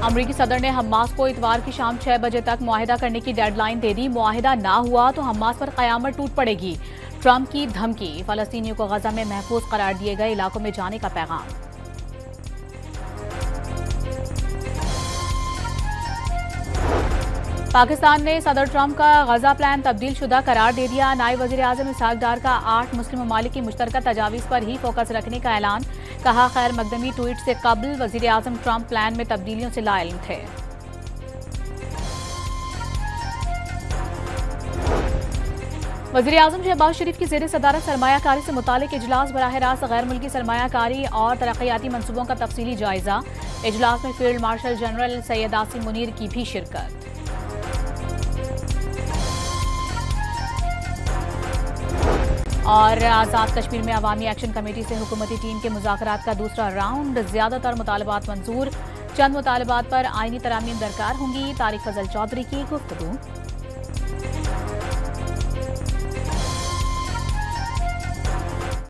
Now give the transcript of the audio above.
अमरीकी सदर ने हमास को इतवार की शाम 6 बजे तक मुआहिदा करने की डेडलाइन दे दी। मुआहिदा ना हुआ तो हमास पर कयामत टूट पड़ेगी। ट्रंप की धमकी। फलस्तीनियों को गजा में महफूज करार दिए गए इलाकों में जाने का पैगाम। पाकिस्तान ने सदर ट्रंप का गजा प्लान तब्दील शुदा करार दे दिया। नायब वजीर आजम इसहाक डार का 8 मुस्लिम ममालिक की मुश्तरका तजावीज़ पर ही फोकस रखने का ऐलान। कहा, खैर मकदमी ट्वीट से कबल वजीर आजम ट्रंप प्लान में तब्दीलियों से लाइल्म थे। वजीर आजम शहबाज शरीफ की जेर सदारत सरमायाकारी से मुतालिक इजलास बराह रास्त गैर मुल्की सरमायाकारी और तरक्याती मनसूबों का तफसीली जायजा। इजलास में field marshal general Syed Asim Munir की भी शिरकत। और आज़ाद कश्मीर में अवामी एक्शन कमेटी से हुकूमती टीम के मुज़ाकरात का दूसरा राउंड। ज्यादातर मुतालबात मंजूर। चंद मुतालबात पर आईनी तरामीम दरकार होंगी। तारिक फजल चौधरी की गुफ्तगू।